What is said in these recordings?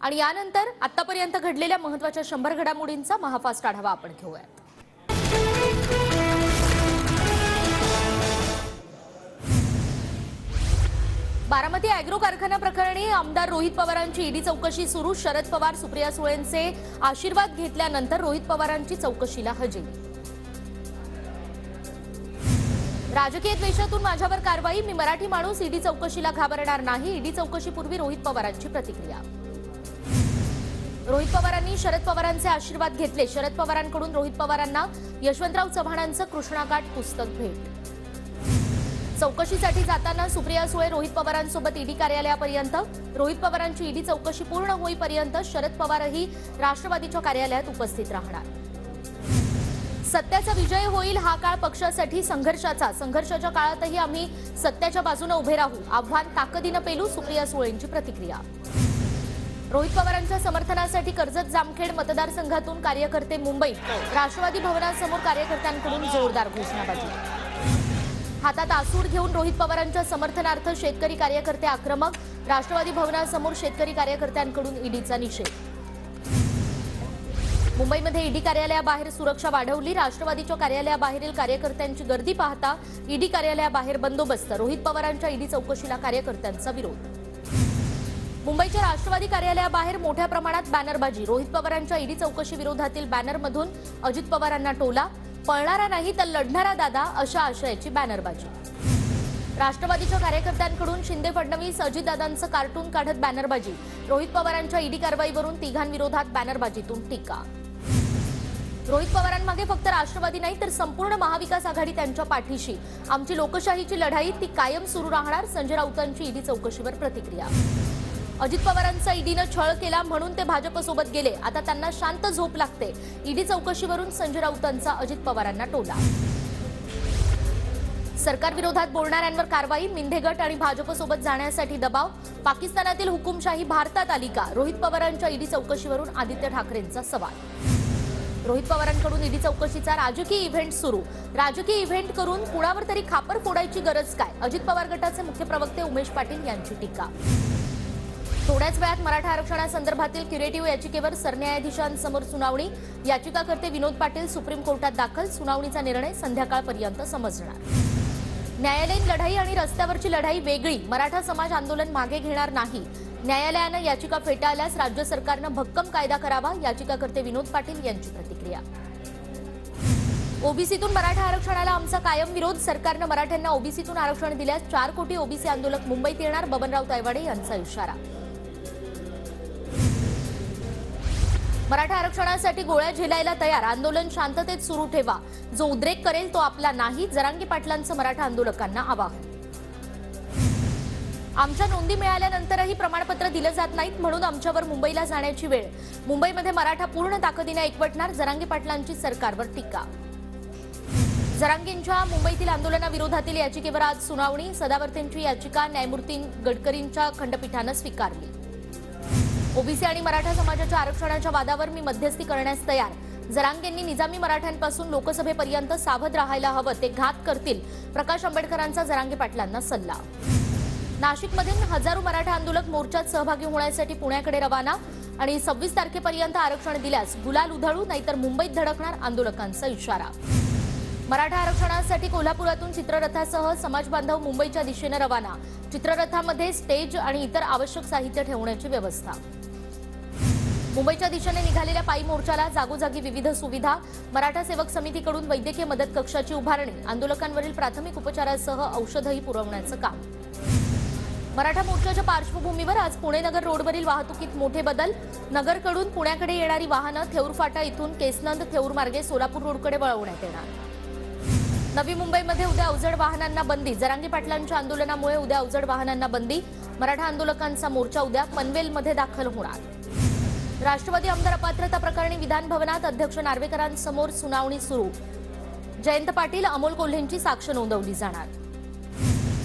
आणि यानंतर आतापर्यंत घडलेल्या महत्त्वाच्या 100 घडामोडींचा महाफास्ट आढावा आपण घेऊयात। बारामती ॲग्रो कारखाना प्रकरणी आमदार रोहित पवारांची ईडी चौकशी सुरू। शरद पवार सुप्रिया सुळेंचे आशीर्वाद घेतल्यानंतर रोहित पवारांची चौकशीला हजेरी। राजकीय द्वेषातून माझ्यावर कारवाई, मी मराठी माणूस ईडी चौकशीला घाबरणार नाही। ईडी चौकशीपूर्वी रोहित पवारांची प्रतिक्रिया। रोहित पवारांनी शरद पवारांचे आशीर्वाद घेतले। शरद पवारांकडून रोहित पवारांना यशवंतराव चव्हाणांचं कृष्णाकाठ पुस्तक भेट। चौकशीसाठी जाताना सुप्रिया सुळे रोहित पवारांसोबत ईडी कार्यालयापर्यंत। रोहित पवारांची ईडी चौकशी पूर्ण होईपर्यंत शरद पवारही राष्ट्रवादीच्या कार्यालयात उपस्थित राहणार। सत्याचा विजय होईल, हा काळ पक्षासाठी संघर्षाचा। संघर्षाच्या काळातही आम्ही सत्याच्या बाजूने उभे राहू, आव्हान ताकदीने पेलू, सुप्रिया सुळेंची प्रतिक्रिया। रोहित पवारांच्या समर्थनासाठी कर्जत जामखेड मतदारसंघातून कार्यकर्ते मुंबईत। राष्ट्रवादी भवनासमोर कार्यकर्त्यांकडून जोरदार घोषणाबाजी। हातात आसूड घेऊन रोहित पवारांच्या समर्थनार्थ शेतकरी कार्यकर्ते आक्रमक। राष्ट्रवादी भवनासमोर शेतकरी कार्यकर्त्यांकडून ईडीचा निषेध। मुंबईमध्ये ईडी कार्यालयाबाहेर सुरक्षा वाढवली। राष्ट्रवादीच्या कार्यालयाबाहेरील कार्यकर्त्यांची गर्दी पाहता ईडी कार्यालयाबाहेर बंदोबस्त। रोहित पवारांच्या ईडी चौकशीला कार्यकर्त्यांचा विरोध। मुंबईच्या राष्ट्रवादी कार्यालयाबाहेर मोठ्या प्रमाणात बॅनरबाजी। रोहित पवारांच्या ईडी चौकशी विरोधातील बॅनरमधून अजित पवारांना टोला, पळणारा नाही तर लढणारा दादा अशा आशयाची बॅनरबाजी। राष्ट्रवादीच्या कार्यकर्त्यांकडून शिंदे फडणवीस अजितदादांचं कार्टून काढत बॅनरबाजी। रोहित पवारांच्या ईडी कारवाईवरून तिघांविरोधात बॅनरबाजीतून टीका। रोहित पवारांमागे फक्त राष्ट्रवादी नाही तर संपूर्ण महाविकास आघाडी त्यांच्या पाठीशी। आमची लोकशाहीची लढाई ती कायम सुरू राहणार। संजय राऊतांची ईडी चौकशीवर प्रतिक्रिया। अजित पवारांचा ईडीनं छळ केला म्हणून ते भाजपसोबत गेले, आता त्यांना शांत झोप लागते। ईडी चौकशीवरून संजय राऊतांचा अजित पवारांना टोला। सरकार विरोधात बोलणाऱ्यांवर कारवाई, मिंधे गट आणि भाजपसोबत जाण्यासाठी दबाव। पाकिस्तानातील हुकुमशाही भारतात आली का? रोहित पवारांच्या ईडी चौकशीवरून आदित्य ठाकरेंचा सवाल। रोहित पवारांकडून ईडी चौकशीचा राजकीय इव्हेंट सुरू। राजकीय इव्हेंट करून कुणावर तरी खापर फोडायची गरज काय? अजित पवार गटाचे मुख्य प्रवक्ते उमेश पाटील यांची टीका। थोड्याच वेळात मराठा आरक्षणासंदर्भातील क्युरेटिव्ह याचिकेवर सरन्यायाधीशांसमोर सुनावणी। याचिकाकर्ते विनोद पाटील सुप्रीम कोर्टात दाखल। सुनावणीचा निर्णय संध्याकाळपर्यंत समजणार। न्यायालयीन लढाई आणि रस्त्यावरची लढाई वेगळी, मराठा समाज आंदोलन मागे घेणार नाही। न्यायालयानं याचिका फेटाळल्यास राज्य सरकारनं भक्कम कायदा करावा। याचिकाकर्ते विनोद पाटील यांची प्रतिक्रिया। ओबीसीतून मराठा आरक्षणाला आमचा कायम विरोध। सरकारनं मराठ्यांना ओबीसीतून आरक्षण दिल्यास 4 कोटी ओबीसी आंदोलक मुंबईत येणार। बबनराव तायवाडे यांचा इशारा। मराठा आरक्षणासाठी गोळ्या झेलायला तयार, आंदोलन शांततेत सुरू ठेवा। जो उद्रेक करेल तो आपला नाही, जरांगे पाटलांचं मराठा आंदोलकांना आवाहन। आमच्या नोंदी मिळाल्यानंतरही प्रमाणपत्र दिलं जात नाहीत म्हणून आमच्यावर मुंबईला जाण्याची वेळ। मुंबईमध्ये मराठा पूर्ण ताकदीने एकवटणार, जरांगे पाटलांची सरकारवर टीका। जरांगेंच्या मुंबईतील आंदोलनाविरोधातील याचिकेवर आज सुनावणी। सदावर्तेंची याचिका न्यायमूर्ती गडकरींच्या खंडपीठानं स्वीकारली। ओबीसी आणि मराठा समाजाच्या आरक्षणाच्या वादावर मी मध्यस्थी करण्यास तयार। जरांगेंनी निजामी मराठ्यांपासून लोकसभेपर्यंत सावध राहायला हवं, ते घात करतील। प्रकाश आंबेडकरांचा जरांगे पाटलांना सल्ला। नाशिकमधील हजारो मराठा आंदोलक मोर्चात सहभागी होण्यासाठी पुण्याकडे रवाना आणि 26 तारखेपर्यंत आरक्षण दिल्यास गुलाल उधळू नाहीतर मुंबईत धडकणार, आंदोलकांचा इशारा। मराठा आरक्षणासाठी कोल्हापुरातून चित्ररथासह समाजबांधव मुंबईच्या दिशेने रवाना। चित्ररथामध्ये स्टेज आणि इतर आवश्यक साहित्य ठेवण्याची व्यवस्था। मुंबईच्या दिशेने निघालेल्या पायी मोर्चाला जागोजागी विविध सुविधा। मराठा सेवक समितीकडून वैद्यकीय मदत कक्षाची उभारणी। आंदोलकांवरील प्राथमिक उपचारासह औषधही पुरवण्याचं काम। मराठा मोर्चाच्या पार्श्वभूमीवर आज पुणे नगर रोडवरील वाहतुकीत मोठे बदल। नगरकडून पुण्याकडे येणारी वाहनं थेऊर फाटा इथून केसनंद थेऊर मार्गे सोलापूर रोडकडे वळवण्यात येणार। नवी मुंबईमध्ये उद्या अवजड वाहनांना बंदी। जरांगे पाटलांच्या आंदोलनामुळे उद्या अवजड वाहनांना बंदी। मराठा आंदोलकांचा मोर्चा उद्या पनवेलमध्ये दाखल होणार। राष्ट्रवादी आमदार अपात्रता प्रकरणी विधान भवनात अध्यक्ष नार्वेकरांसमोर सुनावणी सुरू। जयंत पाटील, अमोल कोल्हेंची साक्ष नोंदवली जाणार।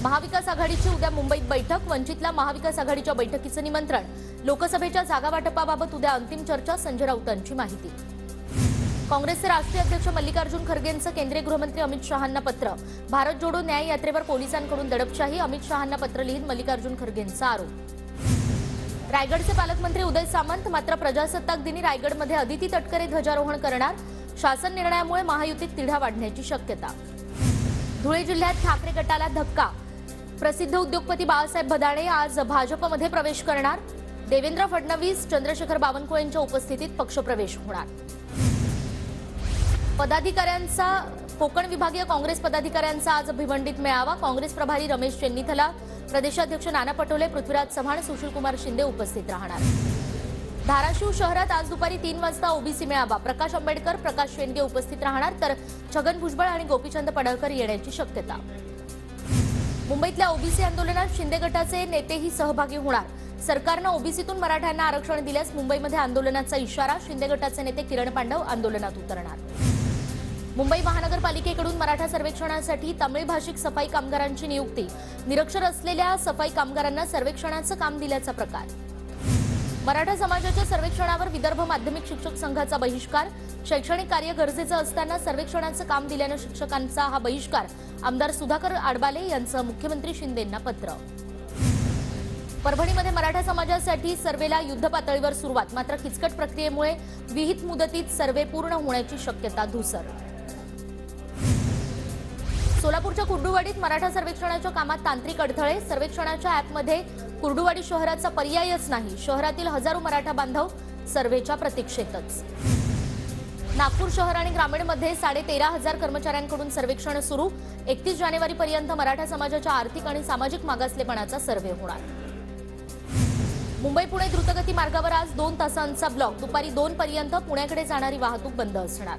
महाविकास आघाडीची उद्या मुंबईत बैठक। वंचितला महाविकास आघाडीच्या बैठकीचं निमंत्रण। लोकसभेच्या जागा वाटपाबाबत उद्या अंतिम चर्चा। संजय राऊतांची माहिती। काँग्रेसचे राष्ट्रीय अध्यक्ष मल्लिकार्जुन खरगेंचं केंद्रीय गृहमंत्री अमित शहांना पत्र। भारत जोडो न्याय यात्रेवर पोलिसांकडून दडपशाही। अमित शहांना पत्र लिहित मल्लिकार्जुन खरगेंचा आरोप। रायगडचे पालकमंत्री उदय सामंत मात्र प्रजासत्ताक दिनी रायगडमध्ये अदिती तटकरे ध्वजारोहण करणार. शासन निर्णयामुळे महायुतीत तिढा वाढण्याची शक्यता. धुळे जिल्ह्यात ठाकरे गटाला धक्का. प्रसिद्ध उद्योगपती बाळासाहेब भदाणे आज भाजपमध्ये प्रवेश करणार. देवेंद्र फडणवीस, चंद्रशेखर बावनकुळेंच्या उपस्थितीत पक्षप्रवेश होणार. पदाधिकाऱ्यांचा कोकण विभागीय काँग्रेस पदाधिकाऱ्यांचा आज भिवंडीत मेळावा. काँग्रेस प्रभारी रमेश चेन्नीथला, प्रदेशाध्यक्ष नाना पटोले, पृथ्वीराज चव्हाण, सुशीलकुमार शिंदे उपस्थित राहणार. धाराशिव शहरात आज दुपारी 3 वाजता ओबीसी मेळावा. प्रकाश आंबेडकर, प्रकाश शेंडगे उपस्थित राहणार तर छगन भुजबळ आणि गोपीचंद पडळकर येण्याची शक्यता. मुंबईतल्या ओबीसी आंदोलनात शिंदे गटाचे नेतेही सहभागी होणार. सरकारनं ओबीसीतून मराठ्यांना आरक्षण दिल्यास मुंबईमध्ये आंदोलनाचा इशारा. शिंदे गटाचे नेते किरण पांडव आंदोलनात उतरणार. मुंबई महानगरपालिकेकडून मराठा सर्वेक्षणासाठी तमिळ भाषिक सफाई कामगारांची नियुक्ती. निरक्षर असलेल्या सफाई कामगारांना सर्वेक्षणाचं काम दिल्याचा प्रकार. मराठा समाजाच्या सर्वेक्षणावर विदर्भ माध्यमिक शिक्षक संघाचा बहिष्कार. शैक्षणिक कार्य गरजेचं असताना सर्वेक्षणाचं काम दिल्यानं शिक्षकांचा हा बहिष्कार. आमदार सुधाकर आडबाले यांचं मुख्यमंत्री शिंदेंना पत्र. परभणीमध्ये मराठा समाजासाठी सर्वेला युद्धपातळीवर सुरुवात. मात्र किचकट प्रक्रियेमुळे विहित मुदतीत सर्वे पूर्ण होण्याची शक्यता धुसर. सोलापूरच्या कुर्डुवाडीत मराठा सर्वेक्षणाच्या कामात तांत्रिक अडथळे. सर्वेक्षणाच्या ॲपमध्ये कुर्डुवाडी शहराचा पर्यायच नाही. शहरातील हजारो मराठा बांधव सर्वेच्या प्रतीक्षेतच. नागपूर शहर आणि ग्रामीणमध्ये 13,500 कर्मचाऱ्यांकडून सर्वेक्षण सुरू. 31 जानेवारीपर्यंत मराठा समाजाच्या आर्थिक आणि सामाजिक मागासलेपणाचा सर्वे होणार. मुंबई पुणे द्रुतगती मार्गावर आज 2 तासांचा ब्लॉक. दुपारी 2 पर्यंत पुण्याकडे जाणारी वाहतूक बंद असणार.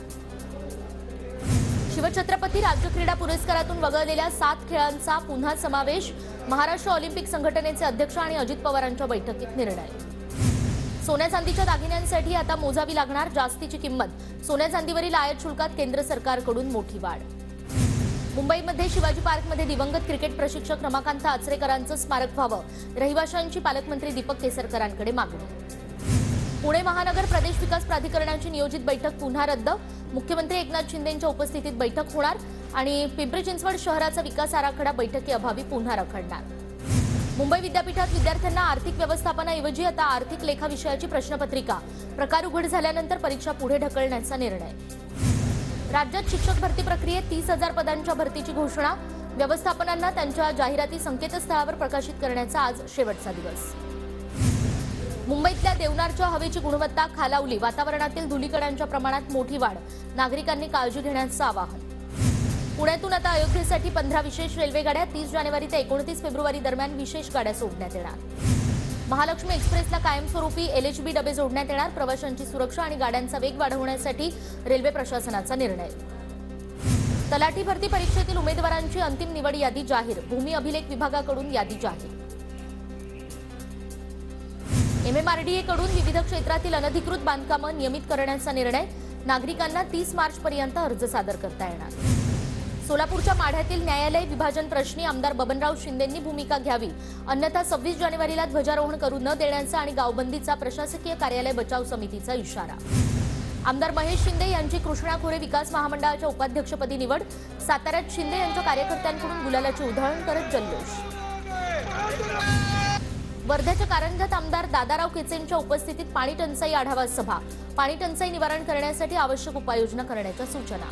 शिवछत्रपती राज्य क्रीडा पुरस्कारातून वगळलेल्या 7 खेळांचा पुन्हा समावेश. महाराष्ट्र ऑलिम्पिक संघटनेचे अध्यक्ष आणि अजित पवारांच्या बैठकीत निर्णय. सोन्या चांदीच्या दागिन्यांसाठी आता मोजावी लागणार जास्तीची किंमत. सोन्या चांदीवरील आयात शुल्कात केंद्र सरकारकडून मोठी वाढ. मुंबईमध्ये शिवाजी पार्कमध्ये दिवंगत क्रिकेट प्रशिक्षक रमाकांत आचरेकरांचं स्मारक व्हावं. रहिवाशांची पालकमंत्री दीपक केसरकरांकडे मागणी. पुणे महानगर प्रदेश विकास प्राधिकरणाची नियोजित बैठक पुन्हा रद्द. मुख्यमंत्री एकनाथ शिंदेंच्या उपस्थितीत बैठक होणार आणि पिंपरी चिंचवड शहराचा विकास आराखडा बैठकीअभावी पुन्हा रखडणार. मुंबई विद्यापीठात विद्यार्थ्यांना आर्थिक व्यवस्थापनाऐवजी आता आर्थिक लेखा विषयाची प्रश्नपत्रिका. प्रकार उघड झाल्यानंतर परीक्षा पुढे ढकलण्याचा निर्णय. राज्यात शिक्षक भरती प्रक्रियेत 30,000 पदांच्या भरतीची घोषणा. व्यवस्थापनांना त्यांच्या जाहिराती संकेतस्थळावर प्रकाशित करण्याचा आज शेवटचा दिवस. मुंबईतल्या देवनारच्या हवेची गुणवत्ता खालावली. वातावरणातील धुलीकणांच्या प्रमाणात मोठी वाढ. नागरिकांनी काळजी घेण्याचं आवाहन. पुण्यातून आता अयोध्येसाठी 15 विशेष रेल्वेगाड्या. 30 जानेवारी ते 29 फेब्रुवारी दरम्यान विशेष गाड्या सोडण्यात येणार. महालक्ष्मी एक्सप्रेसला कायमस्वरूपी LHB डबे जोडण्यात येणार. प्रवाशांची सुरक्षा आणि गाड्यांचा वेग वाढवण्यासाठी रेल्वे प्रशासनाचा निर्णय. तलाठी भरती परीक्षेतील उमेदवारांची अंतिम निवड यादी जाहीर. भूमी अभिलेख विभागाकडून यादी जाहीर. MMRDA कडून विविध क्षेत्रातील अनधिकृत बांधकामं नियमित करण्याचा निर्णय. नागरिकांना 30 मार्चपर्यंत अर्ज सादर करता येणार. सोलापूरच्या माढ्यातील न्यायालय विभाजन प्रश्नी आमदार बबनराव शिंदेंनी भूमिका घ्यावी. अन्यथा 26 जानेवारीला ध्वजारोहण करू न देण्याचा आणि गावबंदीचा प्रशासकीय कार्यालय बचाव समितीचा इशारा. आमदार महेश शिंदे यांची कृष्णा खोरे विकास महामंडळाच्या उपाध्यक्षपदी निवड. साताऱ्यात शिंदे यांच्या कार्यकर्त्यांकडून गुलालाची उधळण करत जल्लोष. वर्ध्याच्या कारंजात आमदार दादाराव केचेंच्या उपस्थितीत पाणी टंचाई आढावा सभा. पाणी टंचाई निवारण करण्यासाठी आवश्यक उपाययोजना करण्याच्या सूचना.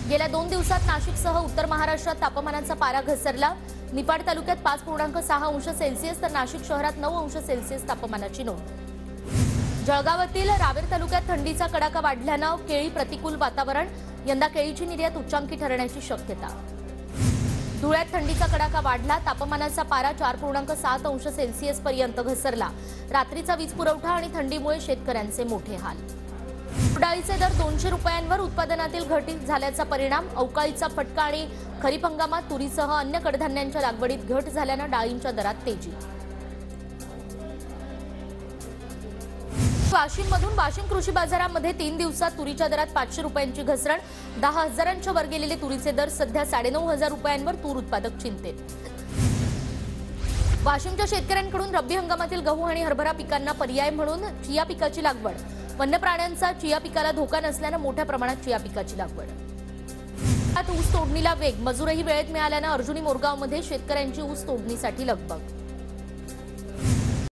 गेल्या 2 दिवसात नाशिकसह उत्तर महाराष्ट्रात तापमानाचा पारा घसरला. निपाड तालुक्यात 5.6 अंश सेल्सिअस तर नाशिक शहरात 9 अंश सेल्सिअस तापमानाची नोंद. जळगावातील रावेर तालुक्यात थंडीचा कडाका वाढल्यानं केळी प्रतिकूल वातावरण. यंदा केळीची निर्यात उच्चांकी ठरण्याची शक्यता. धुळ्यात थंडीचा कडाका वाढला. तापमानाचा पारा 4.7 अंश सेल्सिअस पर्यंत घसरला. रात्रीचा वीज पुरवठा आणि थंडीमुळे शेतकऱ्यांचे मोठे हाल. डाळीचे दर 200 रुपयांवर उत्पादनातील घट झाल्याचा परिणाम. अवकाळीचा फटका आणि खरीप हंगामात तुरीसह अन्य कडधान्यांच्या लागवडीत घट झाल्यानं डाळींच्या दरात तेजी. वाशिममधून वाशिम कृषी बाजारामध्ये 3 दिवसात तुरीच्या दरात 500 रुपयांची घसरण. 10,000च्या वर गेलेले तुरीचे दर सध्या 9,500 रुपयांवर. तूर उत्पादक चिंतेत. वाशिमच्या शेतकऱ्यांकडून रब्बी हंगामातील गहू आणि हरभरा पिकांना पर्याय म्हणून चिया पिकाची लागवड. वन्य प्राण्यांचा चिया पिकाला धोका नसल्यानं मोठ्या प्रमाणात चिया पिकाची लागवड. ऊस तोडणीला वेग. मजूरही वेळेत मिळाल्यानं अर्जुनी मोरगावमध्ये शेतकऱ्यांची ऊस तोडणीसाठी लगबग.